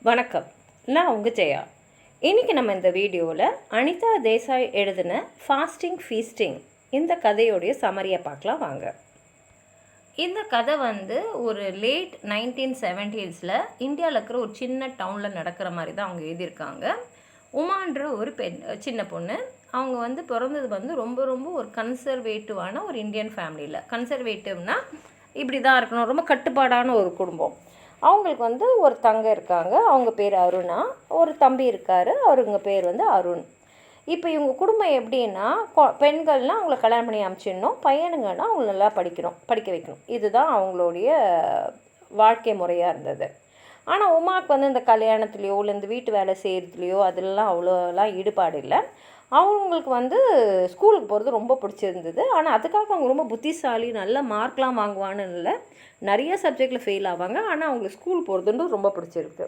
வணக்கம், நான் உங்கள் ஜெயா. இன்றைக்கி நம்ம இந்த வீடியோவில் அனிதா தேசாய் எழுதின ஃபாஸ்டிங் ஃபீஸ்டிங் இந்த கதையோடைய சமரியை பார்க்கலாம் வாங்க. இந்த கதை ஒரு லேட் 1970s இந்தியாவில் இருக்கிற ஒரு சின்ன டவுனில் நடக்கிற மாதிரி தான் அவங்க எழுதியிருக்காங்க. உமான்ற ஒரு சின்ன பொண்ணு. அவங்க பிறந்தது ரொம்ப ரொம்ப ஒரு கன்சர்வேட்டிவான ஒரு இந்தியன் ஃபேமிலியில். கன்சர்வேட்டிவ்னா இப்படி தான் இருக்கணும், ரொம்ப கட்டுப்பாடான ஒரு குடும்பம். அவங்களுக்கு ஒரு தங்கை இருக்காங்க, அவங்க பேர் அருணா. ஒரு தம்பி இருக்கார், அவருங்க பேர் அருண். இப்போ இவங்க குடும்பம் எப்படின்னா, பெண்கள்னால் அவங்கள கல்யாணம் பண்ணி அனுப்பிச்சிடணும், பையனுங்கன்னா அவங்கள நல்லா படிக்க வைக்கணும். இதுதான் அவங்களுடைய வாழ்க்கை முறையாக இருந்தது. ஆனால் உமாவுக்கு இந்த கல்யாணத்துலேயோ இல்லை இந்த வீட்டு வேலை செய்கிறதுலையோ அதெல்லாம் அவ்வளோலாம் ஈடுபாடு இல்லை. அவங்களுக்கு ஸ்கூலுக்கு போகிறது ரொம்ப பிடிச்சிருந்தது. ஆனால் அதுக்காக அவங்க ரொம்ப புத்திசாலி, நல்ல மார்க்லாம் வாங்குவான்னு இல்லை, நிறைய சப்ஜெக்டில் ஃபெயில் ஆவாங்க. ஆனால் அவங்களுக்கு ஸ்கூல் போகிறதுன்றது ரொம்ப பிடிச்சிருக்கு.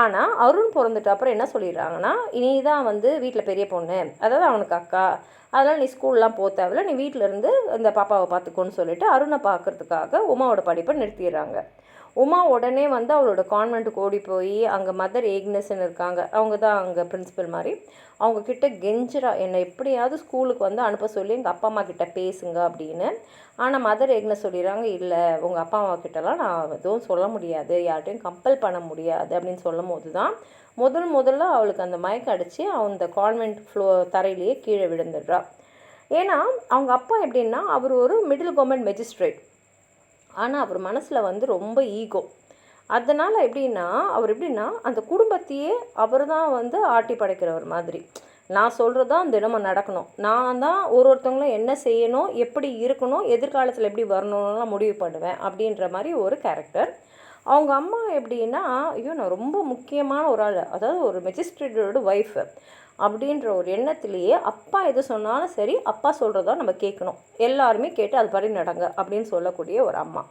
ஆனால் அருண் பிறந்துட்டு அப்புறம் என்ன சொல்லிடுறாங்கன்னா, நீ தான் வீட்டில் பெரிய பொண்ணு, அதாவது அவனுக்கு அக்கா, அதனால் நீ ஸ்கூல்லாம் போக தேவையில்ல, நீ வீட்டிலேருந்து இந்த பாப்பாவை பார்த்துக்கோன்னு சொல்லிவிட்டு அருணை பார்க்குறதுக்காக உமாவோட படிப்பை நிறுத்திடுறாங்க. உமா உடனே அவளோட கான்வெண்ட்டுக்கு ஓடி போய் அங்கே மதர் ஏக்னஸ்ன்னு இருக்காங்க, அவங்க தான் அங்கே பிரின்சிபல் மாதிரி, அவங்கக்கிட்ட கெஞ்சிரா என்னை எப்படியாவது ஸ்கூலுக்கு அனுப்ப சொல்லி எங்கள் அப்பா அம்மா கிட்டே பேசுங்க அப்படின்னு. ஆனால் மதர் ஏக்னஸ் சொல்லிடுறாங்க, இல்லை உங்கள் அப்பா அம்மா கிட்டலாம் நான் எதுவும் சொல்ல முடியாது, யார்கிட்டையும் கம்பல் பண்ண முடியாது அப்படின்னு சொல்லும் போது தான் முதல்ல அவளுக்கு அந்த மயக்கம் அடித்து அந்த கான்வெண்ட் தரையிலேயே கீழே விழுந்துடுறா. ஏன்னா அவங்க அப்பா எப்படின்னா, அவர் ஒரு மிடில் கவர்மெண்ட் மெஜிஸ்ட்ரேட். ஆனால் அவர் மனசில் ரொம்ப ஈகோ. அதனால் அவர் எப்படின்னா அந்த குடும்பத்தையே அவர் தான் ஆட்டி படைக்கிறவர் மாதிரி. நான் சொல்கிறது தான் தினமும் நடக்கணும், நான் தான் ஒருத்தவங்களும் என்ன செய்யணும், எப்படி இருக்கணும், எதிர்காலத்தில் எப்படி வரணும்லாம் முடிவு பண்ணுவேன் அப்படின்ற மாதிரி ஒரு கேரக்டர். அவங்க அம்மா எப்படின்னா, ஐயோ நான் ரொம்ப முக்கியமான ஒரு ஆள், அதாவது ஒரு மெஜிஸ்ட்ரேட்டோட ஒய்ஃபு அப்படின்ற ஒரு எண்ணத்துலேயே அப்பா எது சொன்னாலும் சரி, அப்பா சொல்கிறதா நம்ம கேட்கணும், எல்லாருமே கேட்டு அது படி நடங்க அப்படின்னு சொல்லக்கூடிய ஒரு அம்மா.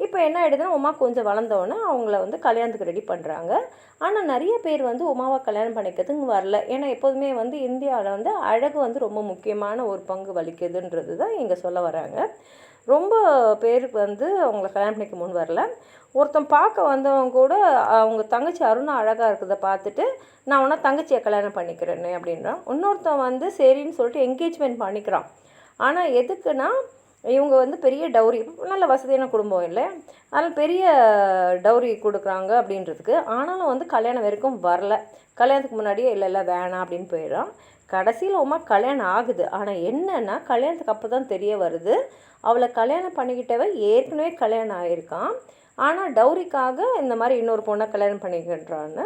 இப்போ என்ன ஆகிடுதுன்னா, உமா கொஞ்சம் வளர்ந்தோன்னே அவங்கள கல்யாணத்துக்கு ரெடி பண்ணுறாங்க. ஆனால் நிறைய பேர் உமாவை கல்யாணம் பண்ணிக்கிறதுக்கு வரல. ஏன்னா எப்போதுமே இந்தியாவில் அழகு ரொம்ப முக்கியமான ஒரு பங்கு வலிக்குதுன்றது தான் இங்கே சொல்ல வராங்க. ரொம்ப பேருக்கு அவங்கள கல்யாணம் பண்ணிக்க முன் வரல. ஒருத்தன் பார்க்க வந்தவங்க கூட அவங்க தங்கச்சி அருணா அழகாக இருக்கிறத பார்த்துட்டு, நான் உன்ன தங்கச்சியை கல்யாணம் பண்ணிக்கிறேன்னு அப்படின்றான். இன்னொருத்தன் சரின்னு சொல்லிட்டு என்கேஜ்மெண்ட் பண்ணிக்கிறான். ஆனால் எதுக்குன்னா, இவங்க பெரிய டவுரி, நல்ல வசதியான குடும்பம் இல்லை, அதனால் பெரிய டவுரி கொடுக்குறாங்க அப்படின்றதுக்கு. ஆனாலும் கல்யாணம் வரைக்கும் வரல. கல்யாணத்துக்கு முன்னாடியே இல்லை வேணாம் அப்படின்னு போயிடுறான். கடைசியில் உமா கல்யாணம் ஆகுது. ஆனால் என்னென்னா, கல்யாணத்துக்கு அப்போ தான் தெரிய வருது, அவளை கல்யாணம் பண்ணிக்கிட்டவ ஏற்கனவே கல்யாணம் ஆகியிருக்கான். ஆனால் டவுரிக்காக இந்த மாதிரி இன்னொரு பொண்ணை கல்யாணம் பண்ணிக்கின்றான்னு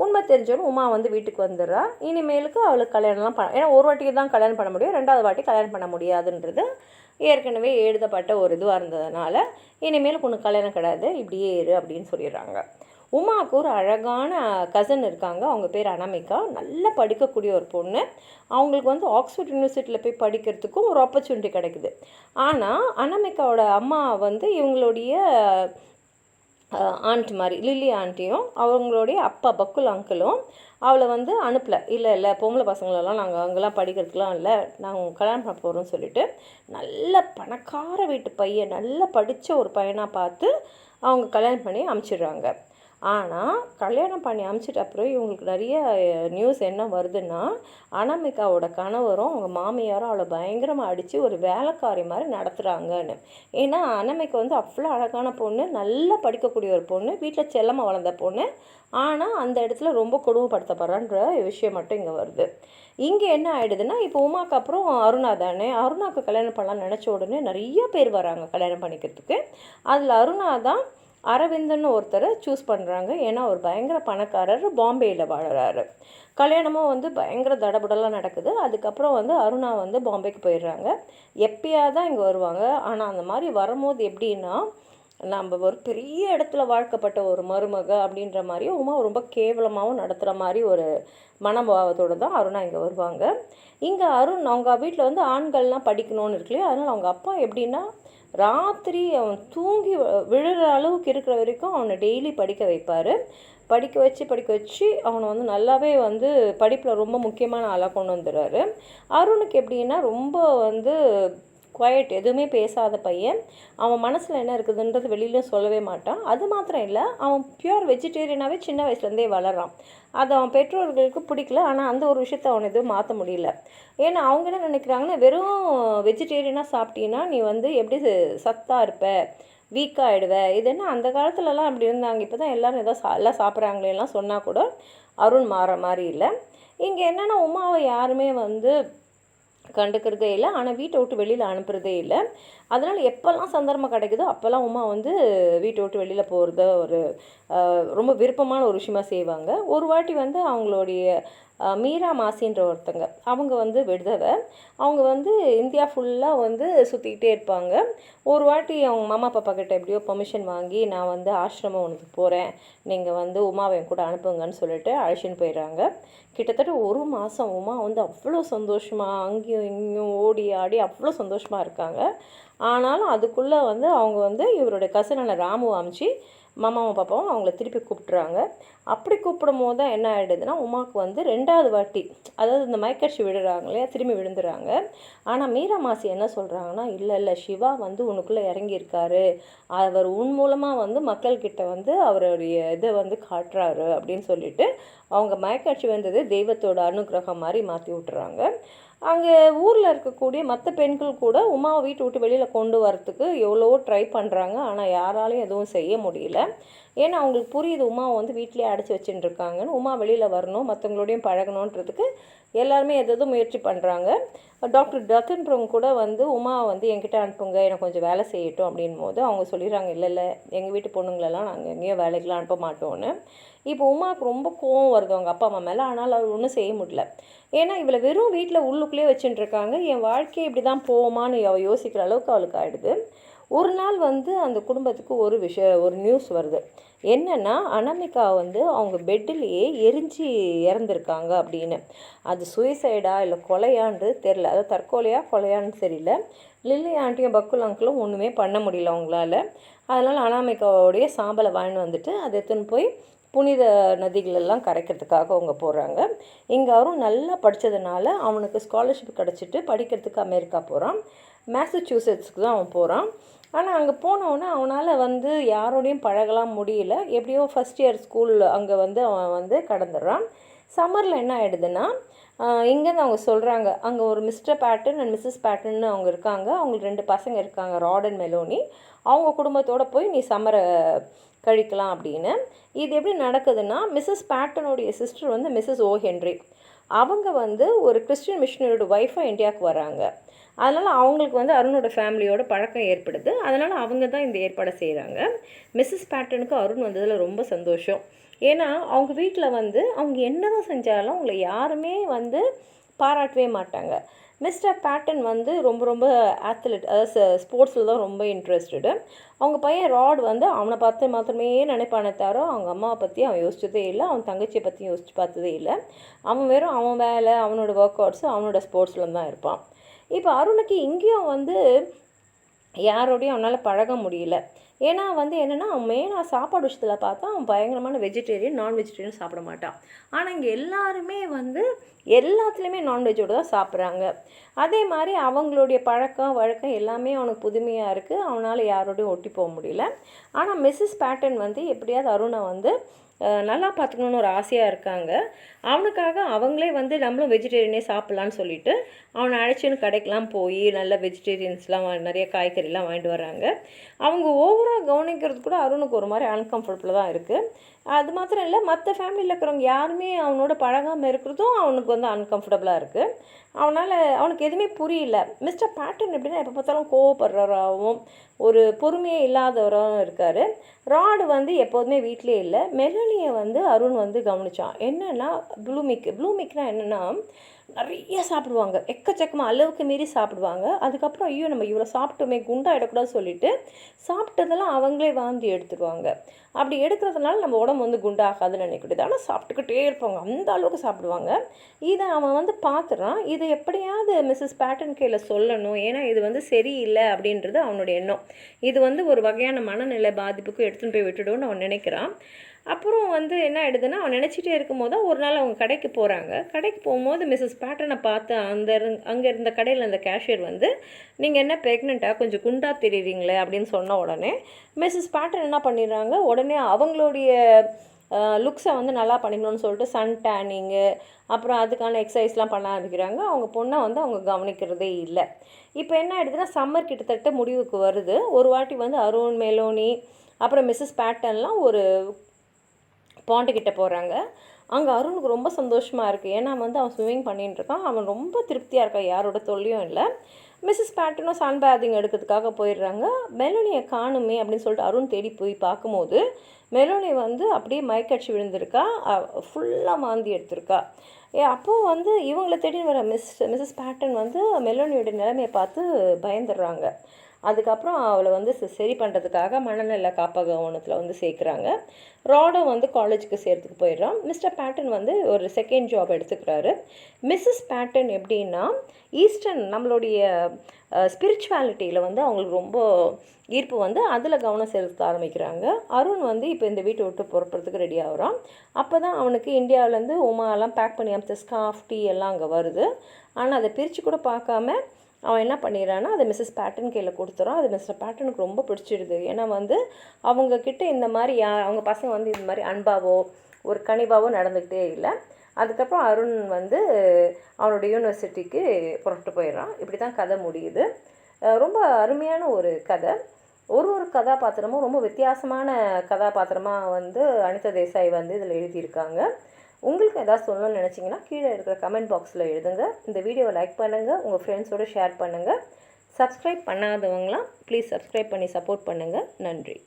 உண்மை தெரிஞ்சவனும் உமா வீட்டுக்கு வந்துடுறா. இனிமேலுக்கு அவளுக்கு கல்யாணம்லாம் ஏன்னா ஒரு வாட்டிக்கு தான் கல்யாணம் பண்ண முடியும், ரெண்டாவது வாட்டி கல்யாணம் பண்ண முடியாதுன்றது ஏற்கனவே எழுதப்பட்ட ஒரு இதுவாக இருந்ததுனால, இனிமேலுக்கு ஒன்று கல்யாணம் கிடையாது, இப்படியே இரு அப்படின்னு சொல்லிடுறாங்க. உமாவுக்கு ஒரு அழகான கசன் இருக்காங்க, அவங்க பேர் அனாமிகா. நல்லா படிக்கக்கூடிய ஒரு பொண்ணு. அவங்களுக்கு ஆக்ஸ்ஃபோர்ட் யூனிவர்சிட்டியில் போய் படிக்கிறதுக்கும் ஒரு ஆப்பர்ச்சுனிட்டி கிடைக்குது. ஆனால் அனாமிகாவோட அம்மா இவங்களுடைய ஆண்ட் மாதிரி, லில்லி ஆண்டியும் அவங்களுடைய அப்பா பக்குல் அங்கிளும் அவளை அனுப்பலை. இல்லை பொம்பளை பசங்களெல்லாம் நாங்கள் அங்கெல்லாம் படிக்கிறதுக்கெலாம் இல்லை, நாங்கள் கல்யாணம் பண்ண போகிறோம்னு சொல்லிவிட்டு நல்ல பணக்கார வீட்டு பையன், நல்லா படித்த ஒரு பையனாக பார்த்து அவங்க கல்யாணம் பண்ணி அனுப்பிச்சிடுறாங்க. ஆனால் கல்யாணம் பண்ணி அனுப்பிச்சிட்ட அப்புறம் இவங்களுக்கு நிறைய நியூஸ் என்ன வருதுன்னா, அனாமிகாவோட கணவரும் அவங்க மாமியாரும் அவளை பயங்கரமாக அடித்து ஒரு வேலைக்காரி மாதிரி நடத்துகிறாங்கன்னு. ஏன்னா அனாமிகா அவ்வளோ அழகான பொண்ணு, நல்லா படிக்கக்கூடிய ஒரு பொண்ணு, வீட்டில் செல்லமாக வளர்ந்த பொண்ணு. ஆனால் அந்த இடத்துல ரொம்ப கொடுமைப்படுத்தப்படுறான்ற விஷயம் மட்டும் இங்கே வருது. இங்கே என்ன ஆகிடுதுன்னா, இப்போ உமாக்கு அப்புறம் அருணா தானே, அருணாவுக்கு கல்யாணம் பண்ணலாம்னு நினச்ச உடனே நிறைய பேர் வராங்க கல்யாணம் பண்ணிக்கிறதுக்கு. அதில் அருணா தான் அரவிந்தன்னு ஒருத்தரை சூஸ் பண்ணுறாங்க. ஏன்னா ஒரு பயங்கர பணக்காரர், பாம்பேயில் வாழறாரு. கல்யாணமும் பயங்கர தடபுடலாம் நடக்குது. அதுக்கப்புறம் அருணா பாம்பேக்கு போயிடுறாங்க. எப்பயாவது தான் இங்கே வருவாங்க. ஆனால் அந்த மாதிரி வரும்போது எப்படின்னா, நம்ம ஒரு பெரிய இடத்துல வாழ்க்கப்பட்ட ஒரு மருமக அப்படின்ற மாதிரியும் உமா ரொம்ப கேவலமாகவும் நடத்துகிற மாதிரி ஒரு மனபாவத்தோடு தான் அருணா இங்கே வருவாங்க. இங்கே அருண் அவங்க வீட்டில் ஆண்கள்லாம் படிக்கணும்னு இருக்கு இல்லையா, அதனால் அவங்க அப்பா எப்படின்னா, ராத்திரி அவன் தூங்கி விழுற அளவுக்கு இருக்கிற வரைக்கும் அவனை டெய்லி படிக்க வைப்பார். படிக்க வச்சு அவனை நல்லாவே படிப்பில் ரொம்ப முக்கியமான ஆளாக கொண்டு வந்துடுறாரு. அருணுக்கு எப்படின்னா, ரொம்ப குவைட், எதுவுமே பேசாத பையன். அவன் மனசில் என்ன இருக்குதுன்றது வெளியிலும் சொல்லவே மாட்டான். அது மாத்திரம் இல்லை, அவன் பியூர் வெஜிடேரியனாகவே சின்ன வயசுலேருந்தே வளர்றான். அது அவன் பெற்றோர்களுக்கு பிடிக்கல. ஆனால் அந்த ஒரு விஷயத்தை அவனை எதுவும் மாற்ற முடியல. ஏன்னா அவங்க என்ன நினைக்கிறாங்கன்னா, வெறும் வெஜிடேரியனாக சாப்பிட்டீங்கன்னா நீ வந்து எப்படி சத்தாக இருப்ப, வீக்காக ஆகிடுவ. இது என்ன அந்த காலத்துலலாம் அப்படி இருந்தாங்க. இப்போ தான் எல்லோரும் ஏதோ எல்லாம் சாப்பிட்றாங்களேலாம் சொன்னால் கூட அருண் மாற மாதிரி இல்லை. இங்கே என்னென்னா உமாவை யாருமே வந்து கண்டுக்கிறதே இல்லை. ஆனால் வீட்டை விட்டு வெளியில் அனுப்புகிறதே இல்லை. அதனால் எப்போல்லாம் சந்தர்ப்பம் கிடைக்குதோ அப்போல்லாம் உமா வந்து வீட்டை விட்டு வெளியில் போகிறத ஒரு ரொம்ப விருப்பமான ஒரு விஷயமா செய்வாங்க. ஒரு வாட்டி வந்து அவங்களுடைய மீரா மாசின்ற ஒருத்தங்க, அவங்க வந்து விடுதவை. அவங்க வந்து இந்தியா ஃபுல்லாக வந்து சுற்றிக்கிட்டே இருப்பாங்க. ஒரு வாட்டி அவங்க மாமா பாப்பா கிட்ட எப்படியோ பெர்மிஷன் வாங்கி, நான் வந்து ஆசிரமம் ஒன்றுக்கு போகிறேன், நீங்கள் வந்து உமாவை என் கூட அனுப்புங்கன்னு சொல்லிட்டு அழைச்சின்னு போயிடுறாங்க. கிட்டத்தட்ட 1 மாதம் உமா வந்து அவ்வளோ சந்தோஷமாக அங்கேயும் இங்கேயும் ஓடி ஆடி அவ்வளோ சந்தோஷமாக இருக்காங்க. ஆனாலும் அதுக்குள்ளே வந்து அவங்க வந்து இவருடைய கசினான ராமுவை அமிச்சு மாமாவும் பாப்பாவும் அவங்கள திருப்பி கூப்பிட்றாங்க. அப்படி கூப்பிடும் போது தான் என்ன ஆகிடுதுன்னா, உமாவுக்கு வந்து 2வது வாட்டி, அதாவது இந்த மயக்கடிச்சு விடுறாங்க இல்லையா, திரும்பி விழுந்துறாங்க. ஆனால் மீரா மாசி என்ன சொல்கிறாங்கன்னா, இல்லை சிவா வந்து உனக்குள்ளே இறங்கியிருக்காரு, அவர் உன் மூலமாக வந்து மக்கள்கிட்ட வந்து அவருடைய இதை வந்து காட்டுறாரு அப்படின்னு சொல்லிட்டு அவங்க மயக்கடிச்சு வந்தது தெய்வத்தோட அனுகிரகம் மாதிரி மாற்றி விட்டுறாங்க. அங்கே ஊரில் இருக்கக்கூடிய மற்ற பெண்கள் கூட உமாவை வீட்டை விட்டு வெளியில் கொண்டு வரத்துக்கு எவ்வளவோ ட்ரை பண்ணுறாங்க. ஆனால் யாராலையும் எதுவும் செய்ய முடியல. ஏன்னா அவங்களுக்கு புரியுது உமாவை வந்து வீட்டிலே அடைச்சி வச்சுட்டு இருக்காங்கன்னு. உமா வெளியில் வரணும், மற்றவங்களோடையும் பழகணுன்றதுக்கு எல்லாருமே எதுவும் முயற்சி பண்ணுறாங்க. டாக்டர் ரத்தன்ன்றவங்க கூட வந்து உமாவை வந்து என்கிட்ட அனுப்புங்க, எனக்கு கொஞ்சம் வேலை செய்யட்டும் அப்படின் போது அவங்க சொல்லிடுறாங்க, இல்லை எங்கள் வீட்டு பொண்ணுங்களெல்லாம் நாங்கள் எங்கேயும் வேலைக்கெலாம் அனுப்ப மாட்டோன்னு. இப்போ உமாவுக்கு ரொம்ப கோவம் வருது அவங்க அப்பா அம்மா மேலே. ஆனால் அவர் ஒன்றும் செய்ய முடியல. ஏன்னா இவளை வெறும் வீட்டில் உள்ளுக்குள்ளே வச்சுட்டுருக்காங்க. என் வாழ்க்கையை இப்படி தான் போவோமான்னு அவள் யோசிக்கிற அளவுக்கு அவளுக்கு ஆகிடுது. ஒரு நாள் வந்து அந்த குடும்பத்துக்கு ஒரு நியூஸ் வருது. என்னென்னா, அனாமிகா வந்து அவங்க பெட்டிலேயே எரிஞ்சு இறந்துருக்காங்க அப்படின்னு. அது சூசைடா இல்லை கொலையான்றது தெரில. அதாவது தற்கொலையா கொலையான்னு தெரியல. லில்லி ஆண்டியும் பக்குல் அங்கிளும் ஒன்றுமே பண்ண முடியல அவங்களால. அதனால் அனாமிகாவோடைய சாம்பலை வாங்கிட்டு வந்துட்டு அதை எடுத்துன்னு போய் புனித நதிகளெல்லாம் கரைக்கிறதுக்காக அவங்க போகிறாங்க. இங்கே அவரும் நல்லா படித்ததுனால அவனுக்கு ஸ்காலர்ஷிப் கிடச்சிட்டு படிக்கிறதுக்கு அமெரிக்கா போகிறான். மேசச்சூசெட்ஸுக்கு தான் அவன் போகிறான். ஆனால் அங்கே போனவுடனே அவனால் வந்து யாரோடையும் பழகலாம் முடியல. எப்படியோ ஃபஸ்ட் இயர் ஸ்கூல் அங்கே வந்து அவன் வந்து கடந்துடுறான். சம்மரில் என்ன ஆகிடுதுன்னா, இங்கேருந்து அவங்க சொல்கிறாங்க, அங்கே ஒரு மிஸ்டர் பேட்டன் அண்ட் மிஸ்ஸஸ் பேட்டன்னு அவங்க இருக்காங்க. அவங்களுக்கு 2 பசங்க இருக்காங்க, ராட் அண்ட் மெலோனி. அவங்க குடும்பத்தோடு போய் நீ சம்மரை கழிக்கலாம் அப்படின்னு. இது எப்படி நடக்குதுன்னா, மிஸ்ஸஸ் பேட்டனுடைய சிஸ்டர் வந்து மிஸ்ஸஸ் ஓ ஹென்ரி. அவங்க வந்து ஒரு கிறிஸ்டியன் மிஷினரியோட ஒய்ஃபாக இந்தியாவுக்கு வராங்க. அதனால் அவங்களுக்கு வந்து அருணோட ஃபேமிலியோட பழக்கம் ஏற்படுது. அதனால் அவங்க தான் இந்த ஏற்பாடை செய்கிறாங்க. மிஸ்ஸஸ் பேட்டனுக்கு அருண் வந்ததில் ரொம்ப சந்தோஷம். ஏன்னா அவங்க வீட்டில் வந்து அவங்க என்ன தான் செஞ்சாலும் அவங்கள யாருமே வந்து பாராட்டவே மாட்டாங்க. மிஸ்டர் பேட்டன் வந்து ரொம்ப ஆத்லெட், அதாவது ஸ்போர்ட்ஸில் தான் ரொம்ப இன்ட்ரெஸ்டடு. அவங்க பையன் ராட் வந்து அவனை பார்த்து மாத்திரமே நினைப்பானே தவிர அவங்க அம்மாவை பற்றி அவன் யோசிச்சதே இல்லை, அவன் தங்கச்சியை பற்றி யோசிச்சு பார்த்ததே இல்லை. அவன் வெறும் அவன் வேலை, அவனோட ஒர்க் அவுட்ஸு, அவனோட ஸ்போர்ட்ஸில் தான் இருப்பான். இப்போ அருணுக்கு இங்கேயும் வந்து யாரோடையும் அவனால் பழக முடியல. ஏன்னா வந்து என்னென்னா, அவன் மெயினாக சாப்பாடு விஷயத்தில் பார்த்தா அவன் பயங்கரமான வெஜிடேரியன், நான் வெஜிடேரியன் சாப்பிட மாட்டான். ஆனால் இங்கே எல்லாருமே வந்து எல்லாத்துலேயுமே நான்வெஜ்ஜோடு தான் சாப்பிட்றாங்க. அதே மாதிரி அவங்களுடைய பழக்கம் வழக்கம் எல்லாமே அவனுக்கு புதுமையாக இருக்குது. அவனால் யாரோடையும் ஒட்டி போக முடியல. ஆனால் மிஸ்ஸஸ் பேட்டன் வந்து எப்படியாவது அருணை வந்து நல்லா பார்த்துக்கணுன்னு ஒரு ஆசையாக இருக்காங்க. அவனுக்காக அவங்களே வந்து நம்மளும் வெஜிடேரியனே சாப்பிட்லான்னு சொல்லிவிட்டு அவனை அழைச்சின்னு கடைக்கெலாம் போய் நல்ல வெஜிடேரியன்ஸ்லாம் நிறைய காய்கறிலாம் வாங்கிட்டு வராங்க. அவங்க ஓவராக கவனிக்கிறது கூட அருணுக்கு ஒரு மாதிரி அன்கம்ஃபர்டபுளாக தான் இருக்குது. அது மாத்திரம் இல்லை, மற்ற ஃபேமிலியில் இருக்கிறவங்க யாருமே அவனோட பழகாமல் இருக்கிறதும் அவனுக்கு வந்து அன்கம்ஃபர்டபுளாக இருக்குது. அவனுக்கு எதுவுமே புரியல. மிஸ்டர் பேட்டன் எப்படின்னா எப்போ பார்த்தாலும் கோவப்படுறவராகவும் ஒரு பொறுமையே இல்லாதவராகவும் இருக்கார். ராடு வந்து எப்போதுமே வீட்டிலே இல்லை. மெலனியை வந்து அருண் வந்து கவனித்தான். என்னென்னா ப்ளூமிக்னால் என்னென்னா நிறைய சாப்பிடுவாங்க, எக்கச்சக்கமாக அளவுக்கு மீறி சாப்பிடுவாங்க. அதுக்கப்புறம் ஐயோ நம்ம இவ்வளோ சாப்பிட்டோமே குண்டாயிடக்கூடாது சொல்லிவிட்டு சாப்பிட்டதெல்லாம் அவங்களே வாந்தி எடுத்துடுவாங்க. அப்படி எடுக்கிறதுனால நம்ம உடம்பு வந்து குண்டாகாதுன்னு நினைக்கிறது. ஆனால் சாப்பிட்டுக்கிட்டே இருப்பாங்க, அந்த அளவுக்கு சாப்பிடுவாங்க. இதை அவன் வந்து பார்த்துறான். இதை எப்படியாவது மிஸ்ஸஸ் பேட்டன் கையில் சொல்லணும், ஏன்னா இது வந்து சரியில்லை அப்படின்றது அவனுடைய எண்ணம். இது வந்து ஒரு வகையான மனநிலை பாதிப்புக்கு எடுத்துன்னு போய் விட்டுடும்னு அவன் நினைக்கிறான். அப்புறம் வந்து என்ன ஆகிடுதுன்னா அவன் நினச்சிட்டே இருக்கும்போது தான் ஒரு நாள் அவங்க கடைக்கு போகிறாங்க. கடைக்கு போகும்போது மிஸ்ஸஸ் பேட்டனை பார்த்து அங்கே இருந்த கடையில் அந்த கேஷியர் வந்து, நீங்கள் என்ன ப்ரெக்னெண்ட்டாக கொஞ்சம் குண்டாக தெரியுறீங்களே அப்படின்னு சொன்ன உடனே மிஸ்ஸஸ் பேட்டன் என்ன பண்ணிடுறாங்க, உடனே அவங்களுடைய லுக்ஸை வந்து நல்லா பண்ணிக்கணும்னு சொல்லிட்டு சன் டேனிங்கு அப்புறம் அதுக்கான எக்ஸசைஸ்லாம் பண்ண ஆரம்பிக்கிறாங்க. அவங்க பொண்ணை வந்து அவங்க கவனிக்கிறதே இல்லை. இப்போ என்ன ஆகிடுதுன்னா சம்மர் கிட்டத்தட்ட முடிவுக்கு வருது. ஒரு வாட்டி வந்து அருண், மெலோனி அப்புறம் மிஸ்ஸஸ் பேட்டன்லாம் ஒரு பாண்டுக்கிட்ட போகிறாங்க. அங்கே அருணுக்கு ரொம்ப சந்தோஷமாக இருக்குது. ஏன்னா வந்து அவன் ஸ்விம்மிங் பண்ணிகிட்டு இருக்கான். அவன் ரொம்ப திருப்தியாக இருக்கான், யாரோட தொல்லையும் இல்லை. மிஸ்ஸஸ் பேட்டனும் சன் பேதிங் எடுக்கிறதுக்காக போயிடுறாங்க. மெலோனியை காணுமே அப்படின்னு சொல்லிட்டு அருண் தேடி போய் பார்க்கும்போது மெலோனி வந்து அப்படியே மயக்கடிச்சு விழுந்திருக்கா, ஃபுல்லாக மாந்தி எடுத்திருக்கா. அப்போது வந்து இவங்களை தேடி வர மிஸ்ஸஸ் பேட்டன் வந்து மெலோனியோட நிலைமையை பார்த்து பயந்துடுறாங்க. அதுக்கப்புறம் அவளை வந்து சரி பண்ணுறதுக்காக மனநல காப்பகவனத்தில் வந்து சேர்க்குறாங்க. ராடும் வந்து காலேஜுக்கு சேர்த்துக்கு போயிடுறான். மிஸ்டர் பேட்டன் வந்து ஒரு செகண்ட் ஜாப் எடுத்துக்கிறாரு. மிஸ்ஸஸ் பேட்டன் எப்படின்னா ஈஸ்டர்ன் நம்மளுடைய ஸ்பிரிச்சுவாலிட்டியில் வந்து அவங்களுக்கு ரொம்ப ஈர்ப்பு வந்து அதில் கவனம் செலுத்த ஆரம்பிக்கிறாங்க. அருண் வந்து இப்போ இந்த வீட்டை விட்டு புறப்படுறதுக்கு ரெடி ஆகுறான். அப்போ தான் அவனுக்கு இந்தியாவிலேருந்து உமாலாம் பேக் பண்ணி அமைச்ச ஸ்கார்ஃப், டீ எல்லாம் அங்கே வருது. ஆனால் அதை பிரித்து கூட பார்க்காம அவன் என்ன பண்ணிடுறான்னா அதை மிஸ்ஸஸ் பேட்டன் கையில் கொடுத்துறான். அது மிஸ்டர் பேட்டனுக்கு ரொம்ப பிடிச்சிடுது. ஏன்னா வந்து அவங்கக்கிட்ட இந்த மாதிரி அவங்க பசங்க வந்து இந்த மாதிரி அன்பாவோ ஒரு கனிவாவோ நடந்துக்கிட்டே இல்லை. அதுக்கப்புறம் அருண் வந்து அவனோட யூனிவர்சிட்டிக்கு புறப்பட்டு போயிடுறான். இப்படி தான் கதை முடியுது. ரொம்ப அருமையான ஒரு கதை. ஒரு கதாபாத்திரமும் ரொம்ப வித்தியாசமான கதாபாத்திரமாக வந்து அனிதா தேசாய் வந்து இதில் எழுதியிருக்காங்க. உங்களுக்கு எதாவது சொல்லணும்னு நினச்சிங்கன்னா கீழே இருக்கிற கமெண்ட் பாக்ஸில் எழுதுங்க. இந்த வீடியோவை லைக் பண்ணுங்கள், உங்கள் ஃப்ரெண்ட்ஸோடு ஷேர் பண்ணுங்கள். சப்ஸ்கிரைப் பண்ணாதவங்களாம் ப்ளீஸ் சப்ஸ்கிரைப் பண்ணி சப்போர்ட் பண்ணுங்கள். நன்றி.